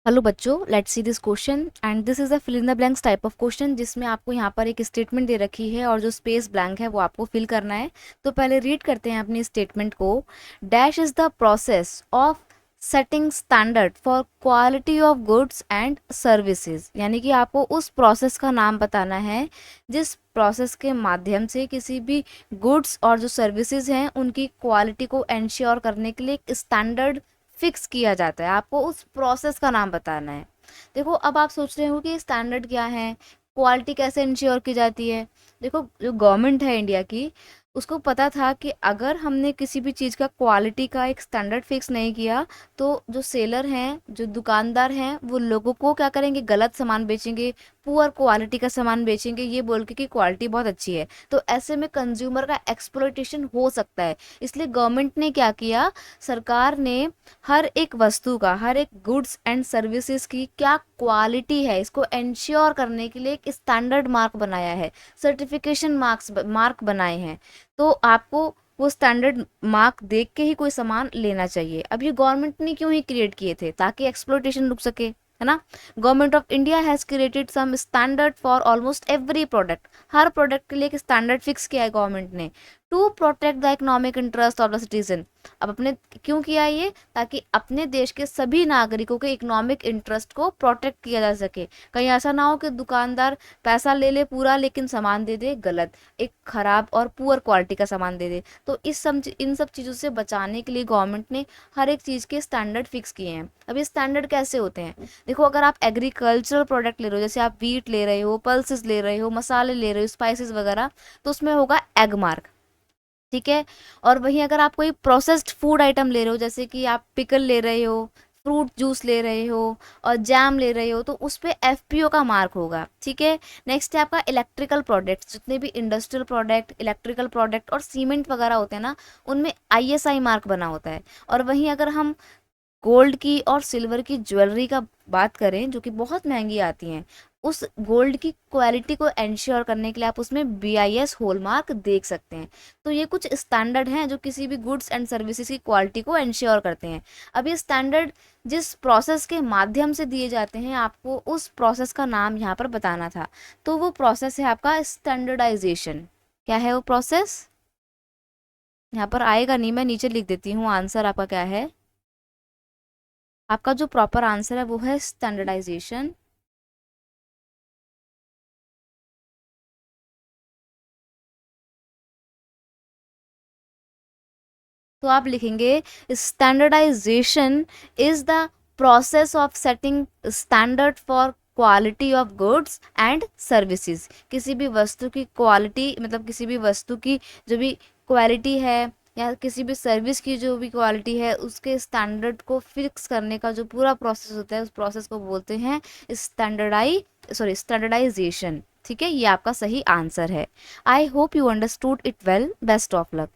Hello बच्चों, let's see this question and this is a fill in the blanks type of question जिसमें आपको यहाँ पर एक स्टेटमेंट दे रखी है और जो स्पेस ब्लैंक है वो आपको फिल करना है। तो पहले रीड करते हैं अपनी स्टेटमेंट को। Dash is the process of setting standard for quality of goods and services, यानी कि आपको उस प्रोसेस का नाम बताना है जिस प्रोसेस के माध्यम से किसी भी गुड्स और जो सर्विसेज हैं उनकी क्वालिटी को एंश्योर करने के लिए एक स्टैंडर्ड फिक्स किया जाता है। आपको उस प्रोसेस का नाम बताना है। देखो, अब आप सोच रहे हो कि स्टैंडर्ड क्या है, क्वालिटी कैसे इंश्योर की जाती है। देखो, जो गवर्नमेंट है इंडिया की, उसको पता था कि अगर हमने किसी भी चीज़ का क्वालिटी का एक स्टैंडर्ड फिक्स नहीं किया तो जो सेलर हैं, जो दुकानदार हैं, वो लोगों को क्या करेंगे, गलत सामान बेचेंगे, पुअर क्वालिटी का सामान बेचेंगे ये बोल के कि क्वालिटी बहुत अच्छी है। तो ऐसे में कंज्यूमर का एक्सप्लॉयटेशन हो सकता है। इसलिए गवर्नमेंट ने क्या किया, सरकार ने हर एक वस्तु का, हर एक गुड्स एंड सर्विसेज की क्या क्वालिटी है इसको एंश्योर करने के लिए एक स्टैंडर्ड मार्क बनाया है, सर्टिफिकेशन मार्क बनाए हैं। तो आपको वो स्टैंडर्ड मार्क देख के ही कोई सामान लेना चाहिए। अब ये गवर्नमेंट ने क्यों ही क्रिएट किए थे, ताकि एक्सप्लोइटेशन रुक सके, है ना। Government of India has created some standard for almost every product. हर प्रोडक्ट के लिए एक स्टैंडर्ड फिक्स किया है गवर्नमेंट ने, to protect the economic interest of the citizen. अब अपने क्यों किया ये, ताकि अपने देश के सभी नागरिकों के इकोनॉमिक इंटरेस्ट को प्रोटेक्ट किया जा सके। कहीं ऐसा ना हो कि दुकानदार पैसा ले ले पूरा लेकिन सामान दे दे गलत, एक खराब और पुअर क्वालिटी का सामान दे दे। तो इन सब चीज़ों से बचाने के लिए गवर्नमेंट ने हर एक चीज़ के स्टैंडर्ड फिक्स किए हैं। अब ये स्टैंडर्ड कैसे होते हैं, देखो, अगर आप एग्रीकल्चरल प्रोडक्ट ले रहे हो, जैसे आप वीट ले रहे हो, पल्सेस ले रहे हो, मसाले ले रहे हो, स्पाइसेस वगैरह, तो उसमें होगा एग मार्क, ठीक है। और वहीं अगर आप कोई प्रोसेस्ड फूड आइटम ले रहे हो, जैसे कि आप पिकल ले रहे हो, फ्रूट जूस ले रहे हो और जैम ले रहे हो, तो उस पे एफपीओ का मार्क होगा, ठीक है। नेक्स्ट है आपका इलेक्ट्रिकल प्रोडक्ट्स, जितने भी इंडस्ट्रियल प्रोडक्ट, इलेक्ट्रिकल प्रोडक्ट और सीमेंट वगैरह होते हैं ना, उनमें आईएसआई मार्क बना होता है। और वहीं अगर हम गोल्ड की और सिल्वर की ज्वेलरी का बात करें, जो कि बहुत महंगी आती हैं, उस गोल्ड की क्वालिटी को एंश्योर करने के लिए आप उसमें बीआईएस हॉलमार्क देख सकते हैं। तो ये कुछ स्टैंडर्ड हैं जो किसी भी गुड्स एंड सर्विसेज की क्वालिटी को एंश्योर करते हैं। अब ये स्टैंडर्ड जिस प्रोसेस के माध्यम से दिए जाते हैं, आपको उस प्रोसेस का नाम यहाँ पर बताना था। तो वो प्रोसेस है आपका स्टैंडर्डाइजेशन। क्या है वो प्रोसेस, यहाँ पर आएगा नहीं, मैं नीचे लिख देती हूँ आंसर आपका क्या है। आपका जो प्रॉपर आंसर है वो है स्टैंडर्डाइजेशन। तो आप लिखेंगे standardisation is the process of setting standard for quality of goods and services. किसी भी वस्तु की क्वालिटी, मतलब किसी भी वस्तु की जो भी क्वालिटी है या किसी भी सर्विस की जो भी क्वालिटी है, उसके स्टैंडर्ड को फिक्स करने का जो पूरा प्रोसेस होता है, उस प्रोसेस को बोलते हैं स्टैंडर्डाइजेशन। ठीक है, ये आपका सही आंसर है। I hope you understood it well. Best of luck.